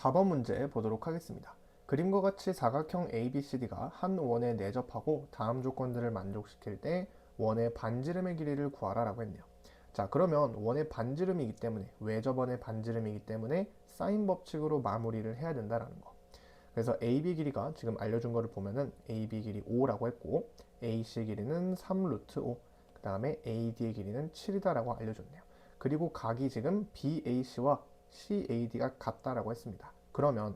4번 문제 보도록 하겠습니다. 그림과 같이 사각형 ABCD가 한 원에 내접하고 다음 조건들을 만족시킬 때 원의 반지름의 길이를 구하라 라고 했네요. 자, 그러면 원의 반지름이기 때문에 외접원의 반지름이기 때문에 사인 법칙으로 마무리를 해야 된다라는 거. 그래서 AB 길이가 지금 알려준 거를 보면은 AB 길이 5라고 했고 AC 길이는 3 루트 5, 그 다음에 AD의 길이는 7이다라고 알려줬네요. 그리고 각이 지금 BAC와 CAD가 같다라고 했습니다. 그러면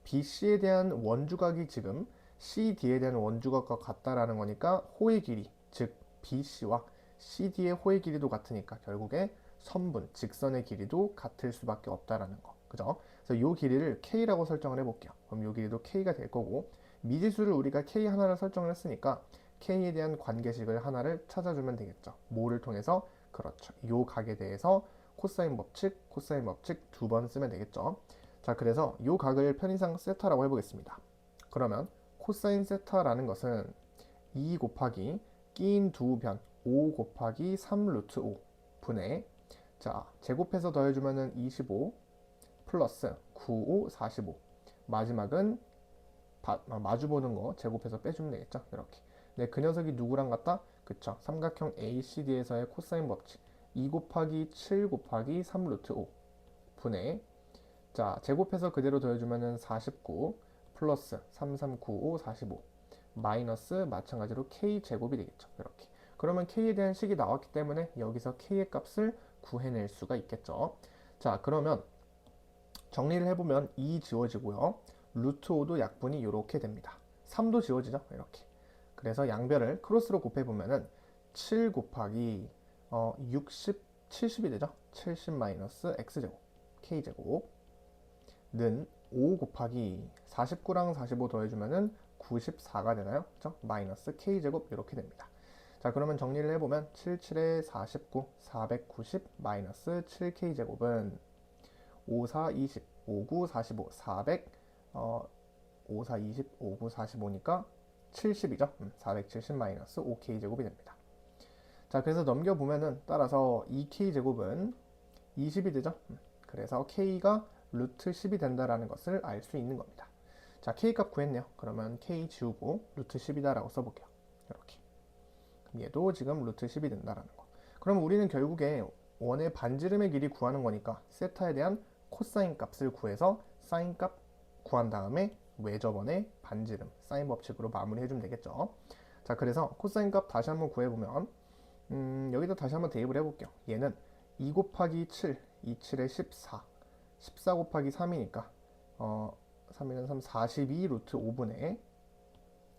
BC에 대한 원주각이 지금 CD에 대한 원주각과 같다라는 거니까 호의 길이, 즉 BC와 CD의 호의 길이도 같으니까 결국에 선분, 직선의 길이도 같을 수밖에 없다라는 거. 그죠? 그래서 이 길이를 K라고 설정을 해볼게요. 그럼 이 길이도 K가 될 거고 미지수를 우리가 K 하나를 설정을 했으니까 K에 대한 관계식을 하나를 찾아주면 되겠죠. 뭐를 통해서? 그렇죠. 이 각에 대해서 코사인 법칙, 코사인 법칙 두 번 쓰면 되겠죠. 자, 그래서 이 각을 편의상 세타라고 해보겠습니다. 그러면 코사인 세타라는 것은 2 곱하기 끼인 두 변 5 곱하기 3 루트 5 분의, 자, 제곱해서 더해주면은 25 플러스 9, 5, 45. 마지막은 마주보는 거 제곱해서 빼주면 되겠죠. 이렇게. 네, 그 녀석이 누구랑 같다? 그쵸. 삼각형 ACD에서의 코사인 법칙. 2 곱하기 7 곱하기 3 루트 5 분의, 자, 제곱해서 그대로 더해주면은 49 플러스 3, 3, 9, 5, 45 마이너스 마찬가지로 K제곱이 되겠죠. 이렇게. 그러면 K에 대한 식이 나왔기 때문에 여기서 K의 값을 구해낼 수가 있겠죠. 자, 그러면 정리를 해보면 2 지워지고요. 루트 5도 약분이 이렇게 됩니다. 3도 지워지죠. 이렇게. 그래서 양변을 크로스로 곱해보면은 7 곱하기 60, 70이 되죠. 70 마이너스 X제곱, K제곱 는 5 곱하기 49랑 45 더해주면은 94가 되나요? 그죠? 마이너스 K제곱 이렇게 됩니다. 자, 그러면 정리를 해보면 77에 49, 490 마이너스 7K제곱은 5, 4, 20, 5, 9, 45, 400, 5, 4, 20, 5, 9, 45니까 70이죠? 470 마이너스 5K제곱이 됩니다. 자, 그래서 넘겨보면은 따라서 2K제곱은 20이 되죠? 그래서 K가 루트 10이 된다라는 것을 알 수 있는 겁니다. 자, K 값 구했네요. 그러면 K 지우고 루트 10이다라고 써볼게요. 이렇게. 얘도 지금 루트 10이 된다라는 거. 그럼 우리는 결국에 원의 반지름의 길이 구하는 거니까 세타에 대한 코사인 값을 구해서 사인 값 구한 다음에 외접원의 반지름, 사인 법칙으로 마무리해주면 되겠죠. 자, 그래서 코사인 값 다시 한번 구해보면 여기다 다시 한번 대입을 해볼게요. 얘는 2 곱하기 7, 2, 7에 14, 14 곱하기 3이니까 3이는 3, 42 루트 5분의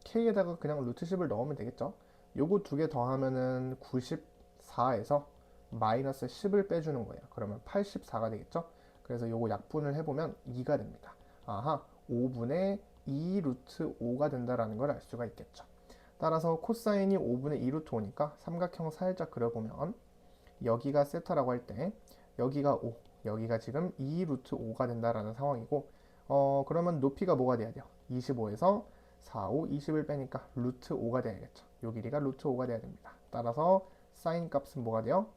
K에다가 그냥 루트 10을 넣으면 되겠죠. 요거 두 개 더하면은 94에서 마이너스 10을 빼주는 거예요. 그러면 84가 되겠죠. 그래서 요거 약분을 해보면 2가 됩니다. 아하, 5분의 2 루트 5가 된다라는 걸 알 수가 있겠죠. 따라서 코사인이 5분의 2 루트 5니까 삼각형 살짝 그려보면 여기가 세타라고 할 때 여기가 5, 여기가 지금 2 루트 5가 된다라는 상황이고, 그러면 높이가 뭐가 돼야 돼요? 25에서 4, 5, 20을 빼니까 루트 5가 돼야겠죠. 요 길이가 루트 5가 돼야 됩니다. 따라서 사인 값은 뭐가 돼요?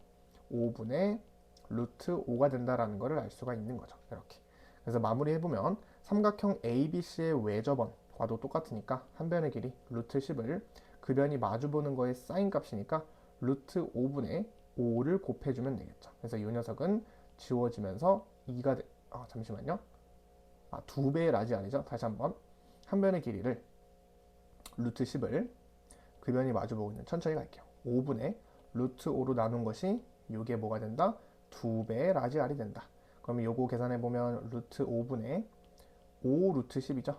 5분의 루트 5가 된다라는 것을 알 수가 있는 거죠. 이렇게. 그래서 마무리해보면 삼각형 ABC의 외접원과도 똑같으니까 한 변의 길이 루트 10을 그 변이 마주보는 거의 사인 값이니까 루트 5분의 5를 곱해주면 되겠죠. 그래서 이 녀석은 지워지면서 2가 잠시만요. 2배의 라지 아니죠? 다시 한번 한 변의 길이를 루트 10을 그 변이 마주보고 있는, 천천히 갈게요. 5분의 루트 5로 나눈 것이 이게 뭐가 된다? 2배의 라지 R이 된다. 그러면 요거 계산해보면 루트 5분의 5 루트 10이죠.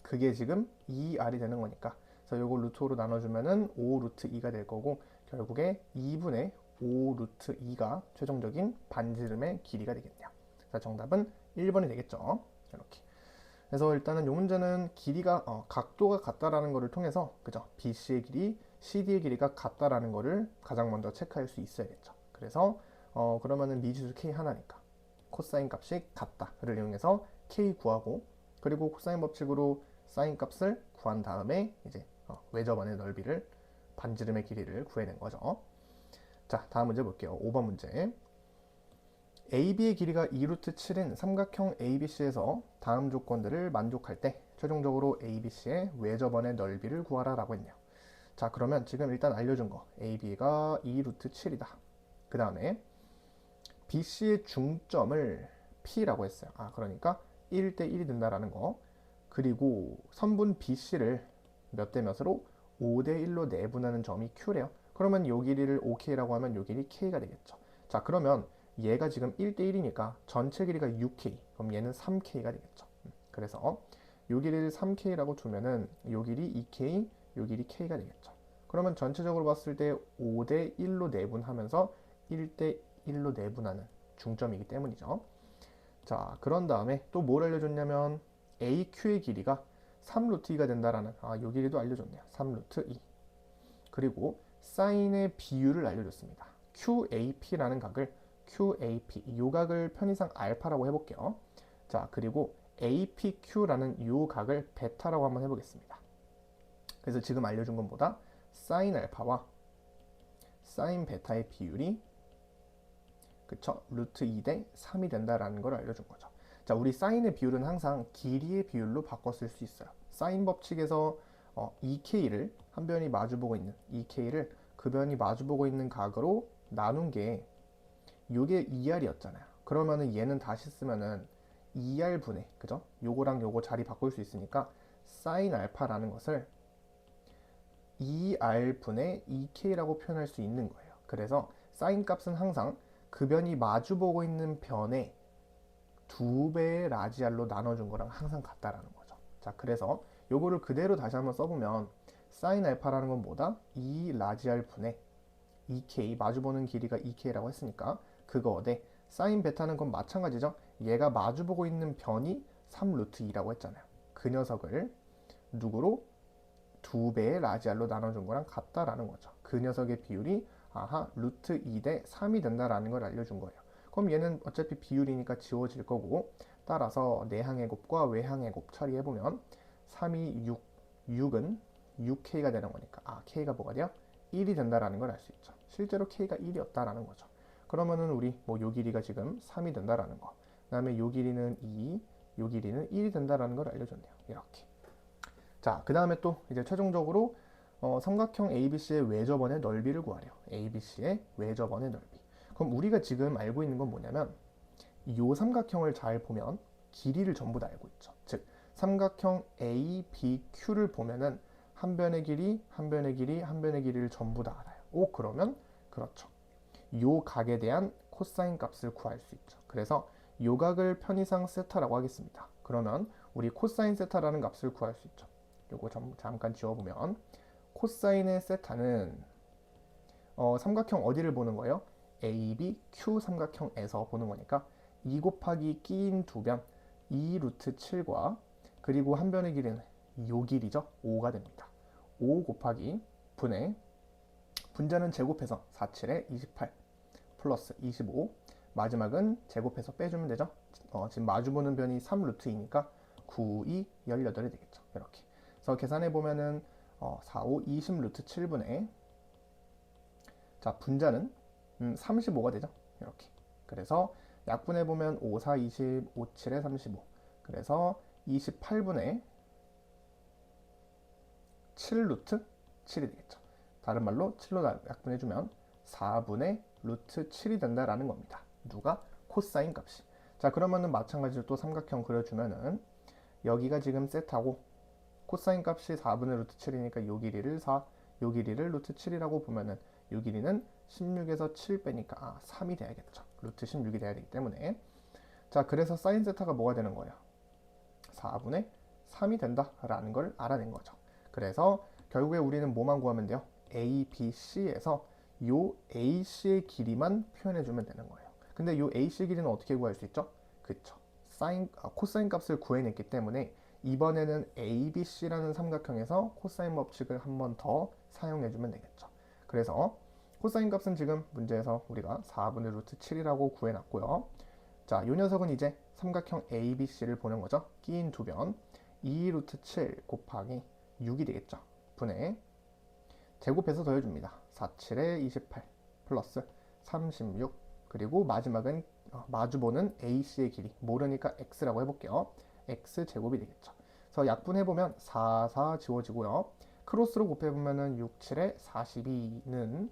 그게 지금 2R이 되는 거니까. 그래서 요거 루트 5로 나눠주면은 5 루트 2가 될 거고, 결국에 2분의 5 루트 2가 최종적인 반지름의 길이가 되겠네요. 그래서 정답은 1번이 되겠죠. 이렇게. 그래서 일단은 이 문제는 길이가 각도가 같다라는 것을 통해서, 그죠? BC의 길이 CD의 길이가 같다라는 것을 가장 먼저 체크할 수 있어야겠죠. 그래서 그러면은 미지수 K 하나니까 코사인 값이 같다를 이용해서 K 구하고, 그리고 코사인 법칙으로 사인 값을 구한 다음에 이제 외접원의 넓이를, 반지름의 길이를 구해낸 거죠. 자, 다음 문제 볼게요. 5번 문제. AB의 길이가 2루트 7인 삼각형 ABC에서 다음 조건들을 만족할 때 최종적으로 ABC의 외접원의 넓이를 구하라 라고 했네요. 자, 그러면 지금 일단 알려준 거 AB가 2루트 7이다. 그 다음에 BC의 중점을 P라고 했어요. 그러니까 1대 1이 된다라는 거. 그리고 선분 BC를 몇 대 몇으로 5대 1로 내분하는 점이 Q래요. 그러면 요 길이를 OK라고 하면 요 길이 K가 되겠죠. 자, 그러면 얘가 지금 1대 1이니까 전체 길이가 6K. 그럼 얘는 3K가 되겠죠. 그래서 요 길이를 3K라고 두면은 요 길이 2K, 요 길이 K가 되겠죠. 그러면 전체적으로 봤을 때 5대 1로 내분하면서 1대 1로 내분하는 중점이기 때문이죠. 자, 그런 다음에 또 뭘 알려줬냐면 AQ의 길이가 3루트 2가 된다라는 요 길이도 알려줬네요. 3루트 2. 그리고 사인의 비율을 알려줬습니다. QAP라는 각을 QAP, 요 각을 편의상 알파라고 해볼게요. 자, 그리고 APQ라는 요 각을 베타라고 한번 해보겠습니다. 그래서 지금 알려준 것보다 사인 알파와 사인 베타의 비율이 그쵸? 루트 2 대 3이 된다라는 걸 알려준 거죠. 자, 우리 사인의 비율은 항상 길이의 비율로 바꿔 쓸 수 있어요. 사인 법칙에서 2K를 한 변이 마주보고 있는 2K를 그 변이 마주보고 있는 각으로 나눈 게 요게 2R이었잖아요. 그러면은 얘는 다시 쓰면은 2R분의 그죠? 요거랑 요거 자리 바꿀 수 있으니까 사인 알파라는 것을 2R분의 2K라고 표현할 수 있는 거예요. 그래서 사인 값은 항상 그 변이 마주보고 있는 변의 2배의 라지알로 나눠준 거랑 항상 같다라는 거죠. 자, 그래서 요거를 그대로 다시 한번 써보면 사인 알파라는 건 뭐다? 2 라지알 분의 2K, 마주보는 길이가 2K라고 했으니까 그거 대 사인 베타는 건 마찬가지죠. 얘가 마주보고 있는 변이 3루트 2라고 했잖아요. 그 녀석을 누구로? 2배의 라지알로 나눠준 거랑 같다라는 거죠. 그 녀석의 비율이 루트 2 대 3이 된다라는 걸 알려준 거예요. 그럼 얘는 어차피 비율이니까 지워질 거고 따라서 내항의 곱과 외항의 곱 처리해보면 3이 6, 6은 6K가 되는 거니까 K가 뭐가 돼요? 1이 된다라는 걸 알 수 있죠. 실제로 K가 1이었다라는 거죠. 그러면은 우리 요 길이가 지금 3이 된다라는 거. 그 다음에 요 길이는 2, 요 길이는 1이 된다라는 걸 알려줬네요. 이렇게. 자, 그 다음에 또 이제 최종적으로 삼각형 ABC의 외접원의 넓이를 구하래요. ABC의 외접원의 넓이. 그럼 우리가 지금 알고 있는 건 뭐냐면 이 삼각형을 잘 보면 길이를 전부 다 알고 있죠. 즉 삼각형 ABQ를 보면은 한 변의 길이, 한 변의 길이, 한 변의 길이를 전부 다 알아요. 그러면 그렇죠. 요 각에 대한 코사인 값을 구할 수 있죠. 그래서 요 각을 편의상 세타라고 하겠습니다. 그러면 우리 코사인 세타라는 값을 구할 수 있죠. 요거 잠깐 지워보면 코사인의 세타는 삼각형 어디를 보는 거예요? ABQ 삼각형에서 보는 거니까 2 곱하기 끼인 두 변 2 루트 7과 그리고 한 변의 길이는 요 길이죠. 5가 됩니다. 5 곱하기 분의 분자는 제곱해서 4, 7에 28 플러스 25 마지막은 제곱해서 빼주면 되죠. 지금 마주보는 변이 3 루트 2니까 9, 2, 18이 되겠죠. 이렇게. 그래서 계산해 보면은 4, 5, 20 루트 7분의 자 분자는 35가 되죠. 이렇게. 그래서 약분해 보면 5, 4, 20, 5, 7에 35. 그래서 28분의 7 루트 7이 되겠죠. 다른 말로 7로 약분해 주면 4분의 루트 7이 된다라는 겁니다. 누가? 코사인 값이. 자, 그러면은 마찬가지로 또 삼각형 그려주면은 여기가 지금 세타고 코사인 값이 4분의 루트 7이니까 요 길이를 4, 요 길이를 루트 7이라고 보면은 요 길이는 16에서 7 빼니까 3이 돼야겠죠. 루트 16이 돼야 되기 때문에. 자, 그래서 사인 세타가 뭐가 되는 거예요? 4분의 3이 된다라는 걸 알아낸 거죠. 그래서 결국에 우리는 뭐만 구하면 돼요? A, B, C에서 요 AC의 길이만 표현해주면 되는 거예요. 근데 요 AC 길이는 어떻게 구할 수 있죠? 그쵸. 코사인 값을 구해냈기 때문에 이번에는 ABC라는 삼각형에서 코사인 법칙을 한 번 더 사용해주면 되겠죠. 그래서 코사인 값은 지금 문제에서 우리가 4분의 루트 7이라고 구해놨고요. 자, 요 녀석은 이제 삼각형 ABC를 보는 거죠. 끼인 두 변 2 루트 7 곱하기 6이 되겠죠. 분의 제곱해서 더해줍니다. 4, 7에 28 플러스 36 그리고 마지막은 마주보는 AC의 길이 모르니까 x라고 해볼게요. x제곱이 되겠죠. 그래서 약분해보면 4, 4 지워지고요. 크로스로 곱해보면은 6, 7에 42는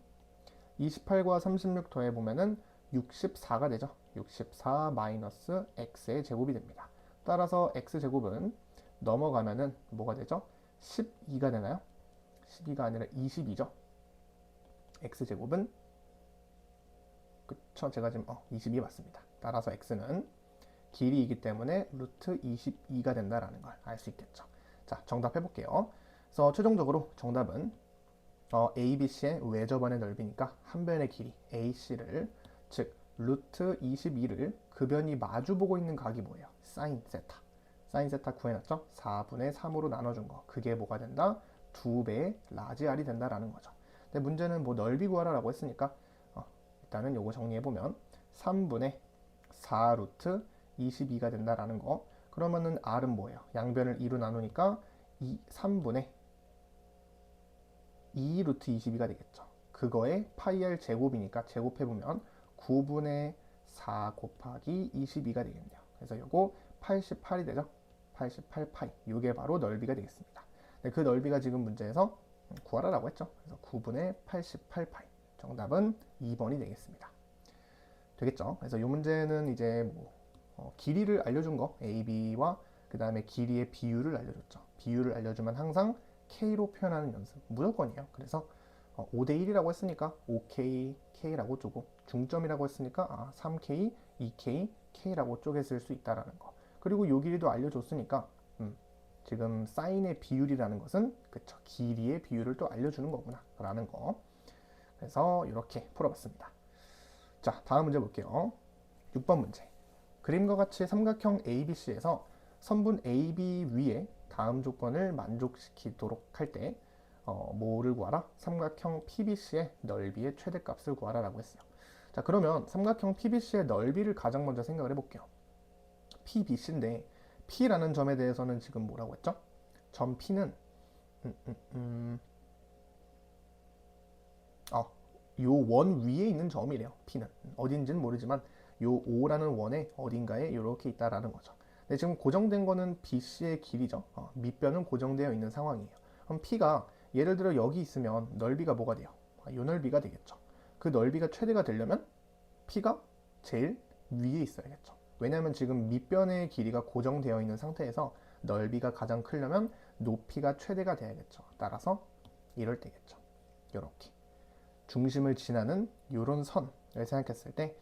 28과 36 더해보면은 64가 되죠. 64 마이너스 x의 제곱이 됩니다. 따라서 x제곱은 넘어가면은 뭐가 되죠? 12가 되나요? 12가 아니라 22죠. x제곱은 그쵸? 제가 지금 22 맞습니다. 따라서 x는 길이이기 때문에 루트 22가 된다라는 걸 알 수 있겠죠. 자, 정답 해볼게요. 그래서 최종적으로 정답은 ABC의 외접안의 넓이니까 한 변의 길이 AC를 즉 루트 22를 그 변이 마주보고 있는 각이 뭐예요? 사인 세타. 사인 세타 구해놨죠? 4분의 3으로 나눠준 거. 그게 뭐가 된다? 2배의 라지 R이 된다라는 거죠. 근데 문제는 뭐 넓이 구하라라고 했으니까 일단은 요거 정리해보면 3분의 4 루트 22가 된다라는 거. 그러면은 R은 뭐예요? 양변을 2로 나누니까 3분의 2 루트 22가 되겠죠. 그거에 파이 R 제곱이니까 제곱해보면 9분의 4 곱하기 22가 되겠네요. 그래서 요거 88이 되죠. 88 파이. 요게 바로 넓이가 되겠습니다. 네, 그 넓이가 지금 문제에서 구하라라고 했죠. 그래서 9분의 88 파이. 정답은 2번이 되겠습니다. 되겠죠? 그래서 이 문제는 이제 길이를 알려준 거 A, B와 그 다음에 길이의 비율을 알려줬죠. 비율을 알려주면 항상 K로 표현하는 연습 무조건이에요. 그래서 5대 1이라고 했으니까 5K, K라고 쪼고 중점이라고 했으니까 3K, 2K, K라고 쪼개 쓸 수 있다라는 거. 그리고 요 길이도 알려줬으니까 지금 사인의 비율이라는 것은 그쵸 길이의 비율을 또 알려주는 거구나 라는 거. 그래서 이렇게 풀어봤습니다. 자, 다음 문제 볼게요. 6번 문제. 그림과 같이 삼각형 ABC에서 선분 AB 위에 다음 조건을 만족시키도록 할 때 뭐를 구하라? 삼각형 PBC의 넓이의 최대값을 구하라 라고 했어요. 자, 그러면 삼각형 PBC의 넓이를 가장 먼저 생각을 해볼게요. PBC인데 P라는 점에 대해서는 지금 뭐라고 했죠? 점 P는 요 원 위에 있는 점이래요. P는 어딘지는 모르지만 요 O라는 원에 어딘가에 이렇게 있다라는 거죠. 근데 지금 고정된 거는 BC의 길이죠. 밑변은 고정되어 있는 상황이에요. 그럼 P가 예를 들어 여기 있으면 넓이가 뭐가 돼요? 요 넓이가 되겠죠. 그 넓이가 최대가 되려면 P가 제일 위에 있어야겠죠. 왜냐하면 지금 밑변의 길이가 고정되어 있는 상태에서 넓이가 가장 크려면 높이가 최대가 돼야겠죠. 따라서 이럴 때겠죠. 이렇게 중심을 지나는 이런 선을 생각했을 때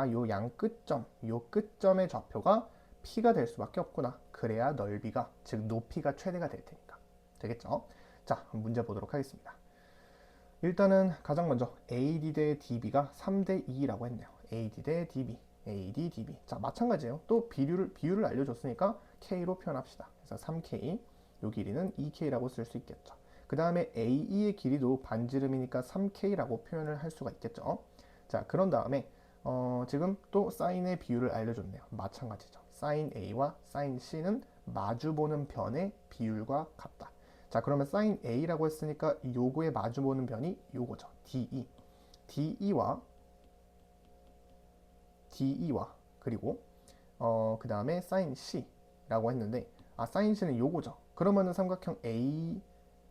요 양 끝점, 요 끝점의 좌표가 P가 될 수밖에 없구나. 그래야 넓이가, 즉 높이가 최대가 될 테니까. 되겠죠? 자, 문제 보도록 하겠습니다. 일단은 가장 먼저 AD 대 DB가 3대 2라고 했네요. AD 대 DB, AD, DB. 자, 마찬가지예요. 또 비율을 알려줬으니까 K로 표현합시다. 그래서 3K, 요 길이는 2K라고 쓸 수 있겠죠. 그 다음에 AE의 길이도 반지름이니까 3K라고 표현을 할 수가 있겠죠. 자, 그런 다음에 지금 또 사인의 비율을 알려줬네요. 마찬가지죠. 사인 A와 사인 C는 마주보는 변의 비율과 같다. 자, 그러면 사인 A라고 했으니까 요거에 마주보는 변이 요거죠. DE. DE와 그리고 그 다음에 사인 C라고 했는데 사인 C는 요거죠. 그러면은 삼각형 A,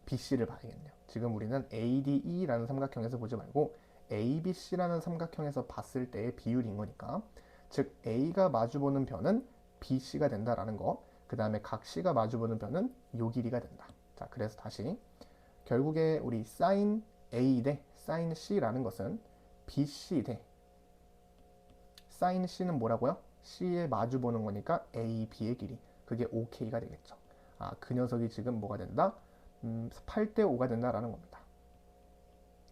BC를 봐야겠네요. 지금 우리는 ADE라는 삼각형에서 보지 말고 ABC라는 삼각형에서 봤을 때의 비율인 거니까 즉 A가 마주보는 변은 BC가 된다라는 거. 그 다음에 각 C가 마주보는 변은 요 길이가 된다. 자, 그래서 다시 결국에 우리 사인 A 대 사인 C라는 것은 BC 대 사인 C는 뭐라고요? C에 마주보는 거니까 AB의 길이. 그게 OK가 되겠죠. 그 녀석이 지금 뭐가 된다? 8대 5가 된다라는 겁니다.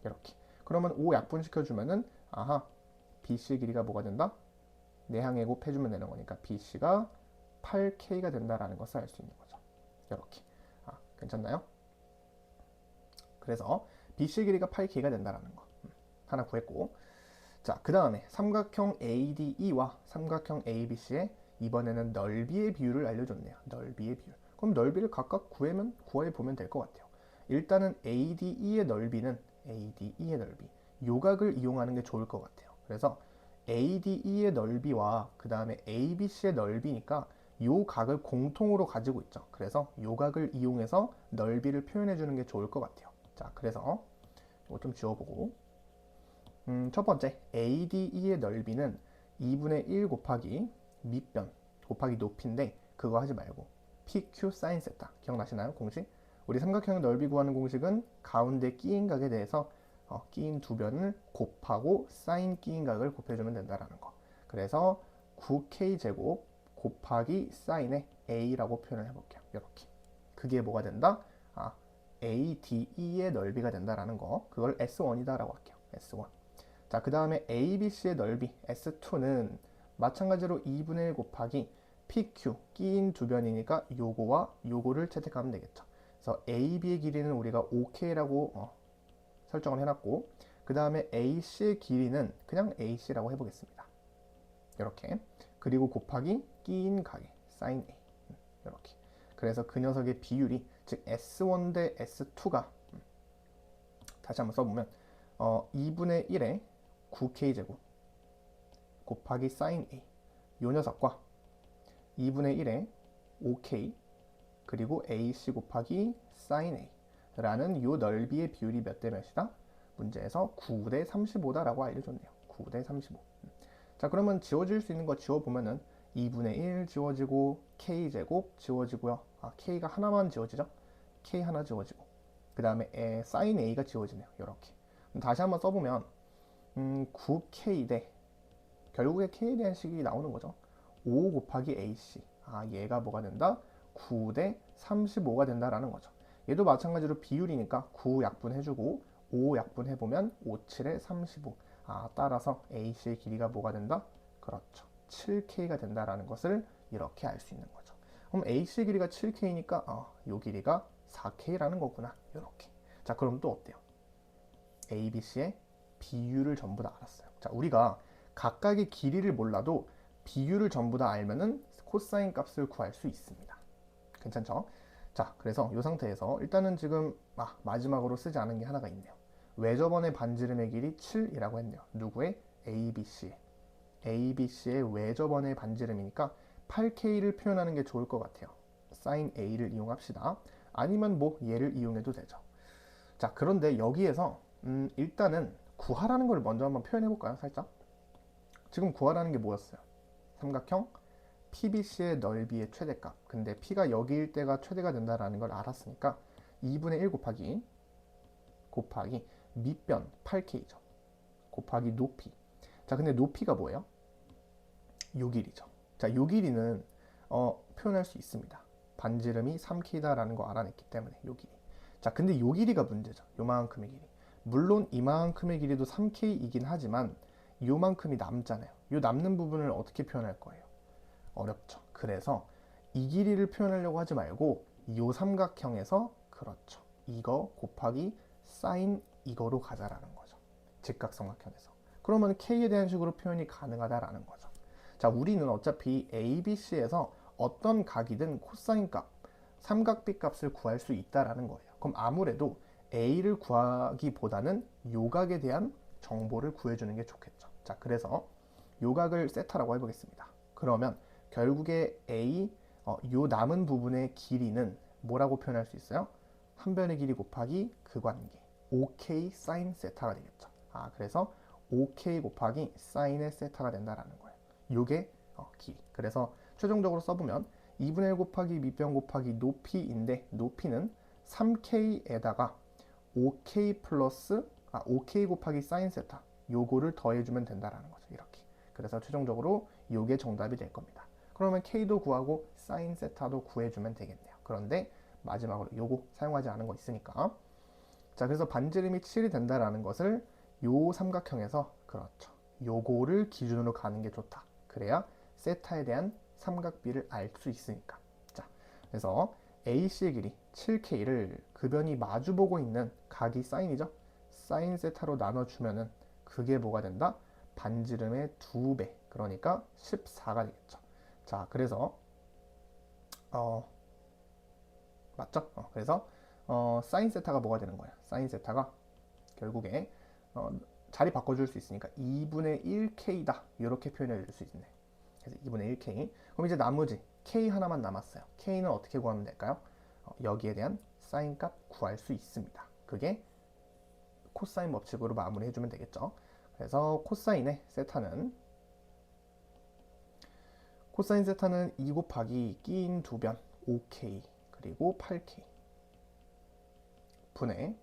이렇게. 그러면 5 약분시켜주면은 BC의 길이가 뭐가 된다? 내항의 곱 해주면 되는 거니까 BC가 8K가 된다라는 것을 알 수 있는 거죠. 이렇게. 괜찮나요? 그래서 BC의 길이가 8K가 된다라는 거 하나 구했고, 자, 그 다음에 삼각형 ADE와 삼각형 ABC의 이번에는 넓이의 비율을 알려줬네요. 넓이의 비율. 그럼 넓이를 각각 구해보면 될 것 같아요. 일단은 ADE의 넓이 요각을 이용하는 게 좋을 것 같아요. 그래서 ADE의 넓이와 그 다음에 ABC의 넓이니까 요 각을 공통으로 가지고 있죠. 그래서 요 각을 이용해서 넓이를 표현해 주는 게 좋을 것 같아요. 자, 그래서 이거 좀 지워보고 첫 번째 ADE의 넓이는 2분의 1 곱하기 밑변 곱하기 높이인데 그거 하지 말고 PQ 사인 세타 기억나시나요? 공식? 우리 삼각형 넓이 구하는 공식은 가운데 끼인 각에 대해서 끼인 두 변을 곱하고 사인 끼인 각을 곱해주면 된다라는 거. 그래서 9K제곱 곱하기 사인의 A라고 표현을 해볼게요. 이렇게. 그게 뭐가 된다? ADE의 넓이가 된다라는 거. 그걸 S1이다라고 할게요. S1. 자, 그 다음에 ABC의 넓이 S2는 마찬가지로 2분의 1 곱하기 PQ 끼인 두 변이니까 요거와 요거를 채택하면 되겠죠. 그래서 AB의 길이는 우리가 5K라고 설정을 해놨고 그 다음에 AC의 길이는 그냥 AC라고 해보겠습니다. 이렇게. 그리고 곱하기 끼인 각의 sin A 이렇게. 그래서 그 녀석의 비율이 즉 S1 대 S2가 다시 한번 써보면 2분의 1에 9K제곱 곱하기 sin A 요 녀석과 2분의 1에 5K 그리고 AC 곱하기 sin A 라는 요 넓이의 비율이 몇 대 몇이다? 문제에서 9 대 35다라고 알려줬네요. 9 대 35. 자, 그러면 지워질 수 있는 거 지워보면은 2분의 1 지워지고 K제곱 지워지고요. K가 하나만 지워지죠? K 하나 지워지고 그 다음에 sin A가 지워지네요. 이렇게. 다시 한번 써보면 9K 대 결국에 K에 대한 식이 나오는 거죠. 5 곱하기 AC. 얘가 뭐가 된다? 9 대 35가 된다라는 거죠. 얘도 마찬가지로 비율이니까 9 약분해주고 5 약분해보면 5, 7에 35. 따라서 AC의 길이가 뭐가 된다? 그렇죠. 7K가 된다라는 것을 이렇게 알 수 있는 거죠. 그럼 AC의 길이가 7K니까 요 길이가 4K라는 거구나. 이렇게. 자, 그럼 또 어때요? ABC의 비율을 전부 다 알았어요. 자, 우리가 각각의 길이를 몰라도 비율을 전부 다 알면은 코사인 값을 구할 수 있습니다. 괜찮죠? 자, 그래서 이 상태에서 일단은 지금 마지막으로 쓰지 않은 게 하나가 있네요. 왜 저번에 반지름의 길이 7이라고 했네요. 누구의? ABC의. ABC의 왜 저번에 반지름이니까 8K를 표현하는 게 좋을 것 같아요. sin A를 이용합시다. 아니면 뭐 얘를 이용해도 되죠. 자, 그런데 여기에서 일단은 구하라는 걸 먼저 한번 표현해 볼까요? 살짝. 지금 구하라는 게 뭐였어요? 삼각형 PBC의 넓이의 최대값. 근데 P가 여기일 때가 최대가 된다라는 걸 알았으니까 2분의 1 곱하기 밑변 8K죠. 곱하기 높이. 자, 근데 높이가 뭐예요? 요 길이죠. 자, 요 길이는 표현할 수 있습니다. 반지름이 3K다라는 거 알아냈기 때문에 요 길이. 자, 근데 요 길이가 문제죠. 요만큼의 길이. 물론 이만큼의 길이도 3K이긴 하지만 요만큼이 남잖아요. 요 남는 부분을 어떻게 표현할 거예요? 어렵죠. 그래서 이 길이를 표현하려고 하지 말고 요 삼각형에서 그렇죠. 이거 곱하기 사인 이거로 가자라는 거죠. 직각삼각형에서. 그러면 K에 대한 식으로 표현이 가능하다라는 거죠. 자, 우리는 어차피 ABC에서 어떤 각이든 코사인 값, 삼각비 값을 구할 수 있다라는 거예요. 그럼 아무래도 A를 구하기보다는 요각에 대한 정보를 구해주는 게 좋겠죠. 자, 그래서 요각을 세타라고 해보겠습니다. 그러면 결국에 요 남은 부분의 길이는 뭐라고 표현할 수 있어요? 한 변의 길이 곱하기 그 관계 5K 사인 세타가 되겠죠. 그래서 5K 곱하기 사인의 세타가 된다라는 거예요. 요게 길이. 그래서 최종적으로 써보면 2분의 1 곱하기 밑변 곱하기 높이인데 높이는 3K에다가 5K 플러스 5K 곱하기 사인 세타 요거를 더해주면 된다라는 거죠. 이렇게. 그래서 최종적으로 요게 정답이 될 겁니다. 그러면 K도 구하고 사인 세타도 구해주면 되겠네요. 그런데 마지막으로 요거 사용하지 않은 거 있으니까. 자, 그래서 반지름이 7이 된다라는 것을 요 삼각형에서 그렇죠. 요거를 기준으로 가는 게 좋다. 그래야 세타에 대한 삼각비를 알 수 있으니까. 자, 그래서 AC의 길이 7K를 그 변이 마주보고 있는 각이 사인이죠. 사인 세타로 나눠주면은 그게 뭐가 된다? 반지름의 2배. 그러니까 14가 되겠죠. 자, 그래서 맞죠? 그래서 사인 세타가 뭐가 되는 거야? 사인 세타가 결국에 자리 바꿔줄 수 있으니까 2분의 1k다 이렇게 표현해 줄 수 있네. 그래서 2분의 1k. 그럼 이제 나머지 k 하나만 남았어요. k는 어떻게 구하면 될까요? 여기에 대한 사인 값 구할 수 있습니다. 그게 코사인 법칙으로 마무리해주면 되겠죠. 그래서 코사인 세타는 2 곱하기 끼인 두 변 5k 그리고 8k 분의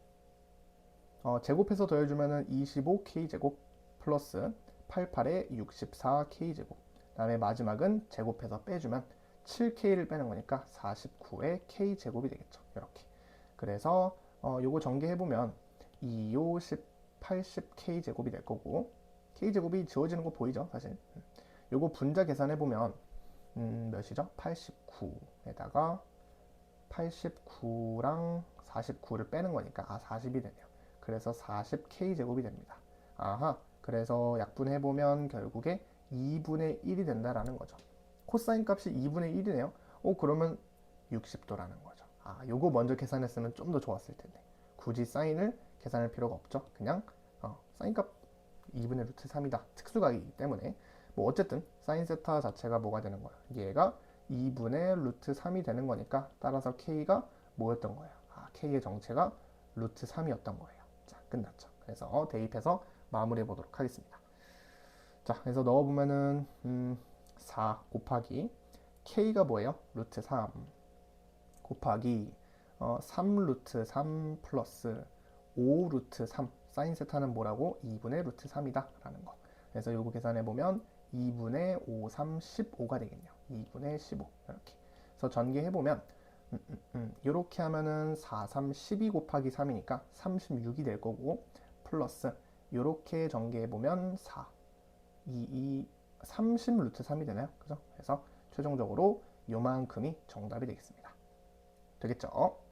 제곱해서 더해주면은 25k 제곱 플러스 88에 64k 제곱. 그다음에 마지막은 제곱해서 빼주면 7k를 빼는 거니까 49의 k 제곱이 되겠죠. 이렇게. 그래서 요거 전개해보면 2, 5, 10, 80k 제곱이 될 거고 k 제곱이 지워지는 거 보이죠, 사실. 요거 분자 계산해보면 몇이죠? 89에다가 89랑 49를 빼는 거니까 40이 되네요. 그래서 40k 제곱이 됩니다. 아하, 그래서 약분해보면 결국에 2분의 1이 된다라는 거죠. 코사인 값이 2분의 1이네요. 그러면 60도라는 거죠. 요거 먼저 계산했으면 좀 더 좋았을 텐데. 굳이 사인을 계산할 필요가 없죠. 그냥 사인 값 2분의 루트 3이다. 특수각이기 때문에. 뭐 어쨌든 사인 세타 자체가 뭐가 되는 거야? 얘가 2분의 루트 3이 되는 거니까 따라서 k가 뭐였던 거예요? k의 정체가 루트 3이었던 거예요. 자, 끝났죠. 그래서 대입해서 마무리해 보도록 하겠습니다. 자, 그래서 넣어보면은 4 곱하기 k가 뭐예요? 루트 3 곱하기 3 루트 3 플러스 5 루트 3 사인 세타는 뭐라고? 2분의 루트 3이다 라는 거. 그래서 요거 계산해보면 2분의 5, 3, 15가 되겠네요. 2분의 15 이렇게. 그래서 전개해보면 이렇게 하면은 4, 3, 12 곱하기 3이니까 36이 될 거고 플러스 이렇게 전개해보면 4, 2, 30 루트 3이 되나요? 그죠? 그래서 최종적으로 요만큼이 정답이 되겠습니다. 되겠죠?